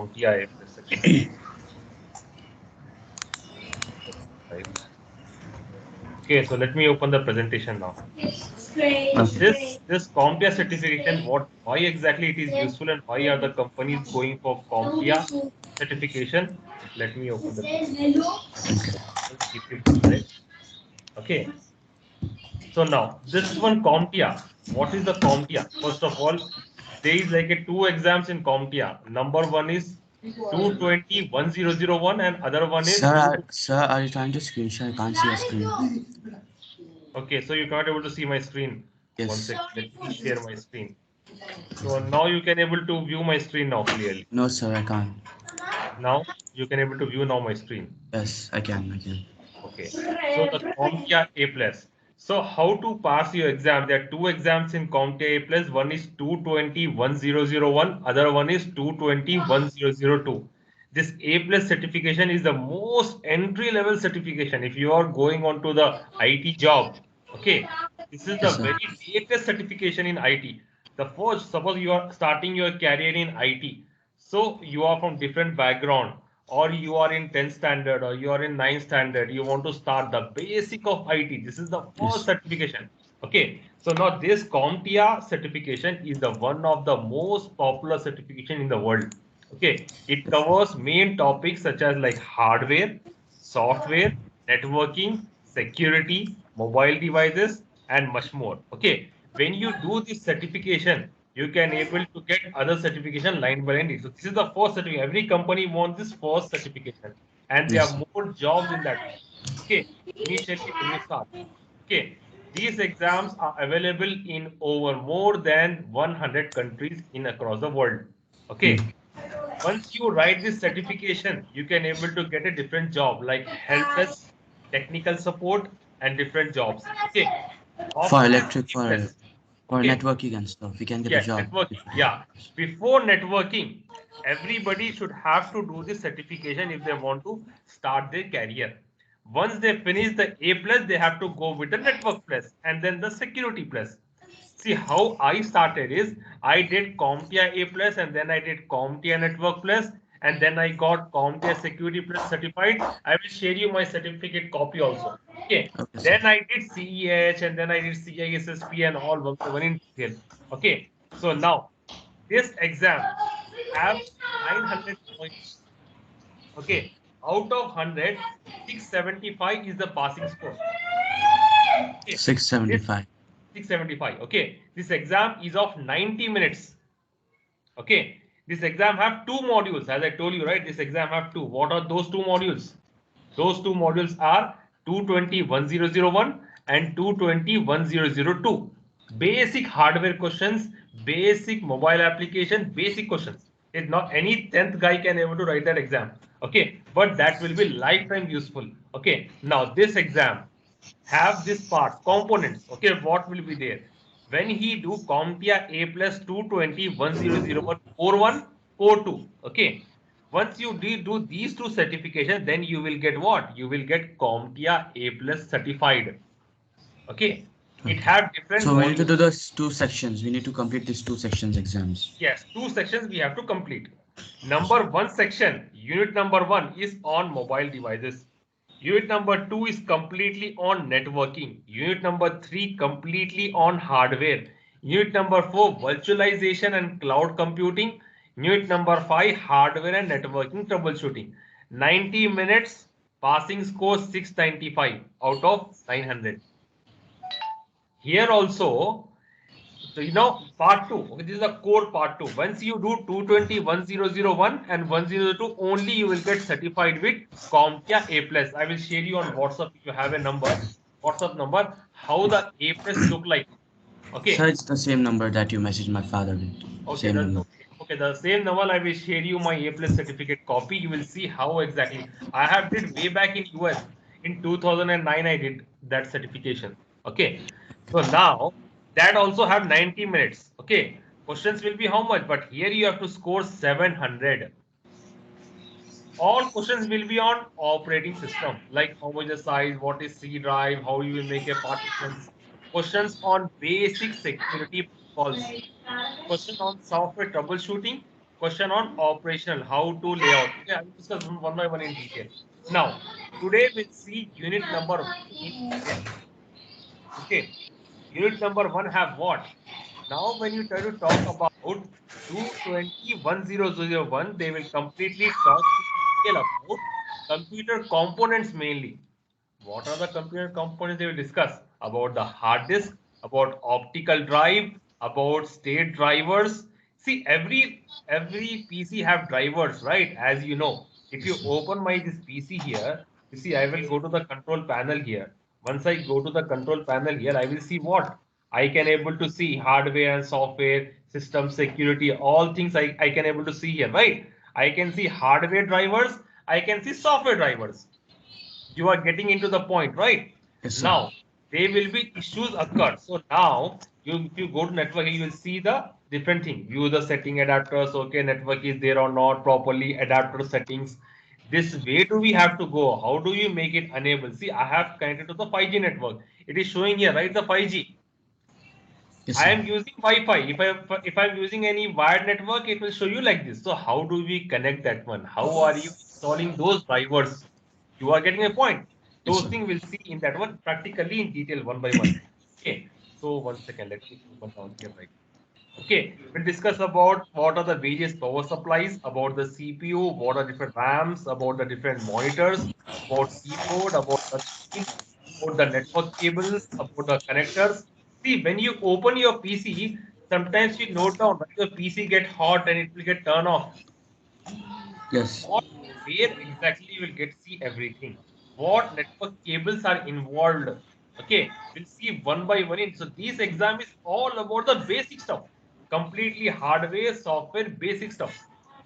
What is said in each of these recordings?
CompTIA plus certification. Right. Okay, so let me open the presentation now. So this CompTIA certification, why exactly it is useful and why are the companies going for CompTIA certification? Let me open the presentation. Just give me 1 minute. Okay. So now this one CompTIA. What is the CompTIA? First of all, there is like a two exams in CompTIA. Number one is 220-1001 and other one is Sir, are you trying to screenshot? I can't see your screen. okay, so you can't able to see my screen. One Yes. second, let me share my screen. So now you can able to view my screen now clearly. No, sir, I can't. Now you can able to view now my screen. Yes, I can. I can. Okay. So the CompTIA A plus. So how to pass your exam? There are two exams in CompTIA A plus. One is 220-1001. Other one is 220-1002. This A plus certification is the most entry level certification. If you are going on to the IT job, okay, this is the Yes, sir. very latest certification in IT. The first, suppose you are starting your career in IT, so you are from different background, or you are in 10th standard, or you are in 9th standard, you want to start the basic of IT. This is the first Yes. certification. Okay, so now this CompTIA certification is the one of the most popular certification in the world. Okay, it Yes. covers main topics such as like hardware, software, networking, security, mobile devices, and much more. Okay, when you do this certification, you can able to get other certification line by line. So this is the first certificate. Every company wants this first certification, and there Yes. are more jobs in that. Okay, initially when you start. Okay, these exams are available in over more than 100 countries in across the world. Okay, Mm. once you write this certification, you can able to get a different job like help desk, technical support, and different jobs. Okay, For after electric, A plus. for Okay, networking and stuff, we can get a yes, job. networking. Yeah, before networking, everybody should have to do this certification if they want to start their career. Once they finish the A plus, they have to go with the network plus and then the security plus. See how I started is I did CompTIA A plus and then I did CompTIA Network plus and then I got CompTIA Security Plus certified. I will share you my certificate copy also. Okay. Okay, sir. Then I did CEH and then I did CISSP and all one in detail. Okay. So now this exam have 900 points. Okay. Out of 100, 675 is the passing score. Okay. This 675. 675. Okay. This exam is of 90 minutes. Okay. This exam have two modules. As I told you, right? This exam have two. What are those two modules? Those two modules are 220-1001 and 220-1002. Basic hardware questions, basic mobile application, basic questions. It's not any 10th guy can able to write that exam. Okay. But that will be lifetime useful. Okay. Now this exam have this part components. Okay, what will be there when he do CompTIA A plus 220-1001 core 1 core 2. Okay, once you do these two certifications, then you will get what? You will get CompTIA A plus certified. Okay, it Okay. have different So we need to modules. do those two sections. We need to complete these two sections exams. Yes, two sections we have to complete. Number one section, unit number one is on mobile devices. Unit number two is completely on networking. Unit number three completely on hardware. Unit number four, virtualization and cloud computing. Unit number five, hardware and networking troubleshooting. 90 minutes, passing score 695 out of 900. Here also, so part two. Okay, this is the core part two. Once you do 220-1001 and 102, only you will get certified with CompTIA A plus. I will share you on WhatsApp if you have a number, WhatsApp number, how the A plus look like. Sir, Okay. it's the same number that you messaged my father with. Okay, Same that's number. okay. Okay, the same number I will share you my A plus certificate copy. You will see how exactly. I have did way back in US in 2009. I did that certification. Okay, so now that also have 90 minutes. Okay, questions will be how much? But here you have to score 700. All questions will be on operating system, like how much the size, what is C drive, how you will make a partitions. Questions on basic security protocols, question on software troubleshooting, question on operational, how to lay out. Okay, I will discuss one by one in detail. Now, today we'll see unit number 1 in detail. Okay, unit number 1 have what? Now, when you try to talk about 220.10.0.1, they will completely talk in detail about computer components mainly. What are the computer components they will discuss? About the hard disk, about optical drive, about state drivers. See, every PC have drivers, right? As you know, if you open my this PC here, you see, I will go to the control panel here. Once I go to the control panel here, I will see what I can able to see hardware and software, system security, all things I can able to see here, right? I can see hardware drivers, I can see software drivers. You are getting into the point, right? Yes, sir. Now, there will be issues occur. So now, if you go to networking, you will see the different thing. View the setting adapters. Okay, network is there or not properly. Adapter settings. This way do we have to go? How do you make it enable? See, I have connected to the 5G network. It is showing here, right? The 5G. Yes, I sir. am using Wi-Fi. If I'm using any wired network, it will show you like this. So how do we connect that one? How are you installing those drivers? You are getting a point. Yes, Those sir. things we'll see in that one practically in detail one by one. Okay. So 1 second, let me open down here right. Okay, we'll discuss about what are the various power supplies, about the CPU, what are different RAMs, about the different monitors, about keyboard, about the screen, about the network cables, about the connectors. See, when you open your PC, sometimes you note down that your PC get hot and it will get turned off. Yes. What, where exactly you will get see everything. What network cables are involved. Okay, we'll see one by one. So this exam is all about the basic stuff, completely hardware, software, basic stuff.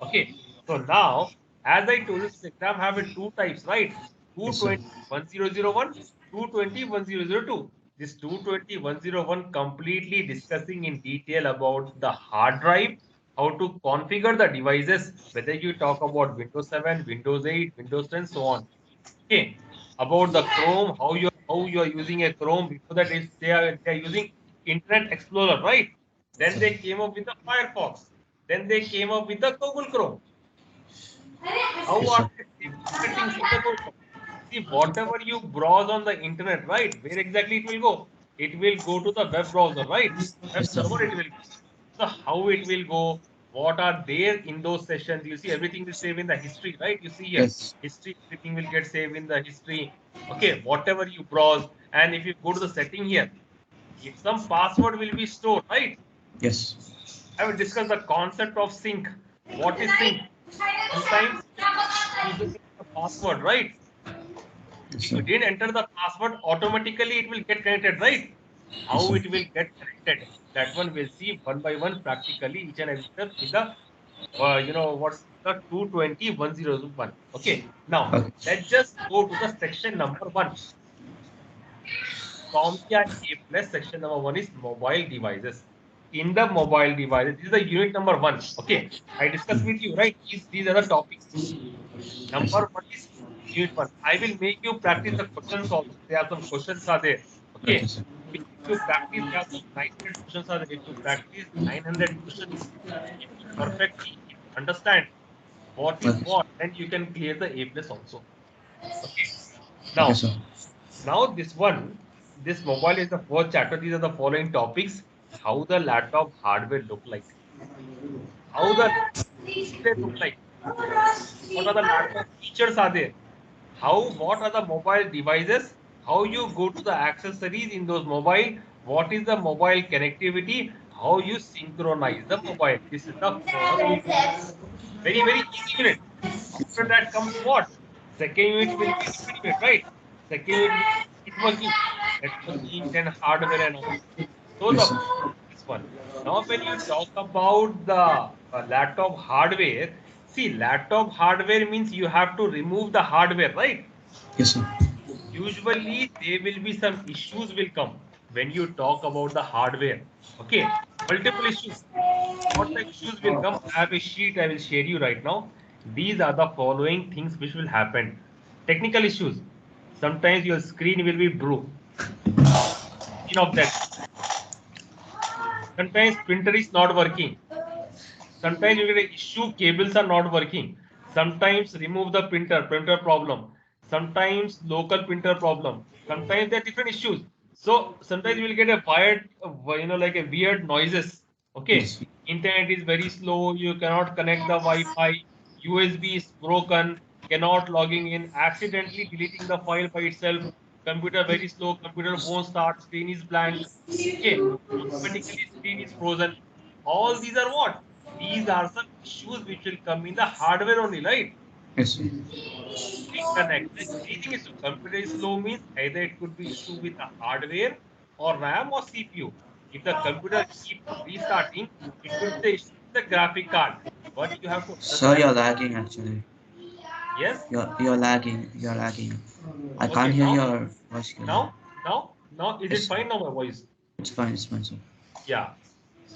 Okay, so now as I told you, this exam have it two types, right? Yes, sir. 220.1001, 220.1002. This 220.101 completely discussing in detail about the hard drive, how to configure the devices, whether you talk about Windows 7, Windows 8, Windows 10, so on. Okay, about the Chrome, how you are using a Chrome. Before that, they are using Internet Explorer, right? Then they came up with the Firefox. Then they came up with the Google Chrome. How Yes, are sir. they implementing in the Google Chrome? See, whatever you browse on the internet, right? Where exactly it will go? It will go to the web browser, right? Web Yes, sir. server it will go. So how it will go? What are there in those sessions? You see, everything will save in the history, right? You see here, Yes. history, everything will get saved in the history. Okay, whatever you browse, and if you go to the setting here, if some password will be stored, right? Yes. I will discuss the concept of sync. What is sync? Sometimes user the password, right? Yes, If you sir. didn't enter the password, automatically it will get connected, right? Yes, How sir. it will get connected? That one we'll see one by one practically each and every step in the what's the 220.101. Okay, now Okay. let's just go to the section number 1. CompTIA A plus section number 1 is mobile devices. In the mobile devices, this is the unit number 1. Okay, I discussed with you, right? These are the topics. Yes, sir. Number 1 is unit 1. I will make you practice the questions also. There are some questions are there. Okay, Okay. sir. If you practice, there are some 900 questions are there. If you practice 900 questions, if you perfectly understand what is Okay. what, then you can clear the A plus also. Okay. Okay, Now, sir. now this mobile is the first chapter. These are the following topics. How the laptop hardware look like. How the display look like. What are the laptop features are there? What are the mobile devices? How you go to the accessories in those mobile? What is the mobile connectivity? How you synchronize the mobile? This is the first very, very easy unit. After that comes what? Second unit will be different unit, right? Second unit will be networking, then hardware and all. So Yes, the sir. this one. Now, when you talk about the laptop hardware, see, laptop hardware means you have to remove the hardware, right? Yes, sir. Usually, there will be some issues will come when you talk about the hardware. Okay, multiple issues. What the issues will come? I have a sheet I will share you right now. These are the following things which will happen. Technical issues. Sometimes your screen will be blue. Of that. Sometimes printer is not working. Sometimes you get an issue, cables are not working. Sometimes remove the printer problem. Sometimes local printer problem. Sometimes there are different issues. So sometimes you will get a wired, like a weird noises. Okay, Yes. internet is very slow. You cannot connect the Wi-Fi. USB is broken. Cannot logging in. Accidentally deleting the file by itself. Computer very slow. Computer won't start. Screen is blank. Okay, automatically screen is frozen. All these are what? These are some issues which will come in the hardware only, right? Yes, sir. Reconnect. Anything is computer is slow means either it could be issue with the hardware or RAM or CPU. If the computer keep restarting, it could be the issue with the graphic card. But you have to Sir, you're understand. lagging actually. Yes. You're lagging. You're lagging. I can't Okay. hear your voice clearly. Now, is Yes, it sir. fine now? My voice. It's fine. It's fine, sir. Yeah.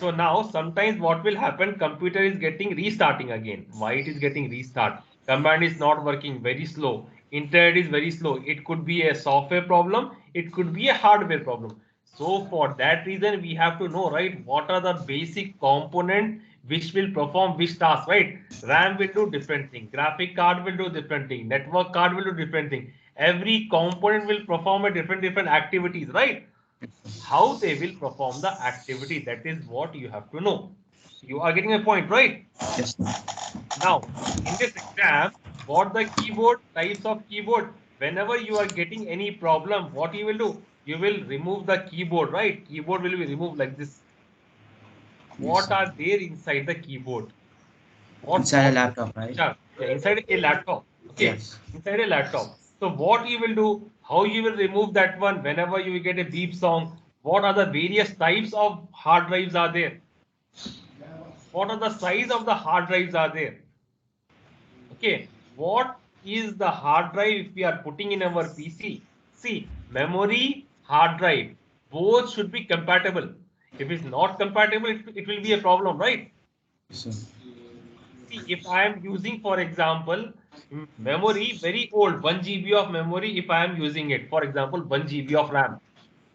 So now sometimes what will happen, computer is getting restarting again. Why it is getting restart? Command is not working, very slow. Internet is very slow. It could be a software problem. It could be a hardware problem. So for that reason, we have to know, right, what are the basic component which will perform which task, right? RAM will do different thing. Graphic card will do different thing. Network card will do different thing. Every component will perform a different activities, right? How they will perform the activity, that is what you have to know. You are getting a point, right? Yes, sir. Now in this exam, what the keyboard types of keyboard, whenever you are getting any problem, what you will do, you will remove the keyboard, right? Keyboard will be removed like this. Yes, What sir. are there inside the keyboard? What Inside a software laptop, right? are inside a laptop? Okay, Yes. inside a laptop. So what you will do, how you will remove that one whenever you will get a beep song? What are the various types of hard drives are there? What are the size of the hard drives are there? Okay, what is the hard drive if we are putting in our PC? See, memory, hard drive, both should be compatible. If it's not compatible, it will be a problem, right? Yes, sir. See, if I am using, for example, memory very old, 1 GB of memory, if I am using it, for example, 1 GB of RAM.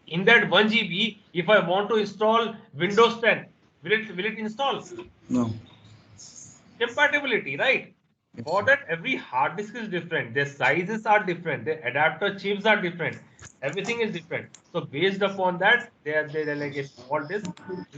In that 1 GB, if I want to install Windows 10, will it install? No. Compatibility, right? Yes, For sir. that, every hard disk is different. Their sizes are different. Their adapter chips are different. Everything is different. So based upon that, they're like a small disk.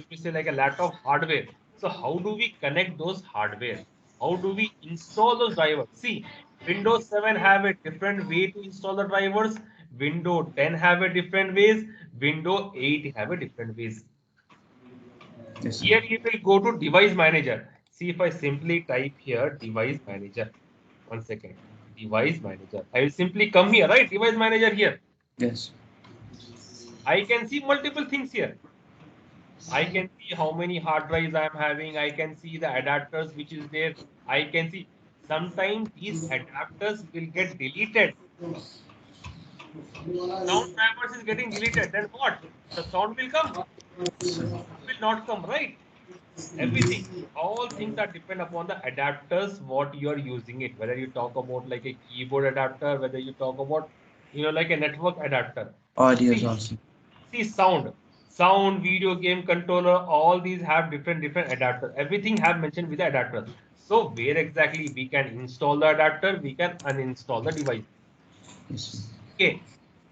We say like a lot of hardware. So how do we connect those hardware? How do we install those drivers? See, Windows 7 have a different way to install the drivers. Windows 10 have a different ways. Windows 8 have a different ways. Yes, sir. Here you will go to device manager. See if I simply type here device manager. 1 second. Device manager. I will simply come here, right? Device manager here. Yes. I can see multiple things here. I can see how many hard drives I am having. I can see the adapters which is there. I can see sometimes these adapters will get deleted. Sound drivers is getting deleted. Then what? The sound will come. Will not come, right? Everything, all things are depend upon the adapters what you are using it, whether you talk about like a keyboard adapter, whether you talk about like a network adapter. Audios see also. see sound, video game controller, all these have different adapters. Everything have mentioned with the adapter. So where exactly we can install the adapter, we can uninstall the device. Yes, sir. Okay,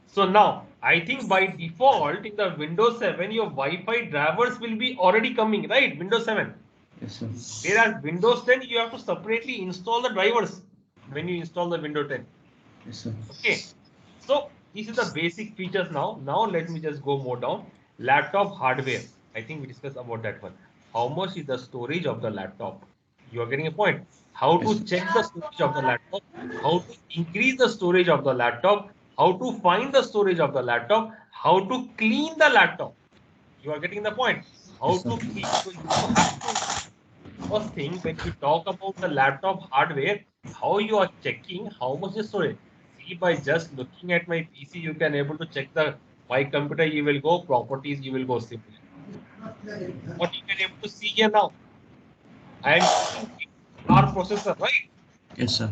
so now I think by default in the Windows 7 your Wi-Fi drivers will be already coming, right? Windows 7. Yes, sir. Whereas Windows 10, you have to separately install the drivers when you install the Windows 10. Yes, sir. Okay. So this is the basic features now. Now let me just go more down. Laptop hardware. I think we discussed about that one. How much is the storage of the laptop? You are getting a point. How Yes, to sir. check the storage of the laptop? How to increase the storage of the laptop? How to find the storage of the laptop? How to clean the laptop? You are getting the point. How Yes, sir. to clean? So you have to first thing when you talk about the laptop hardware, how you are checking how much is storage. See, by just looking at my PC, you can able to check the my computer. You will go properties. You will go simply. What you can able to see here now. I am using our processor, right? Yes, sir.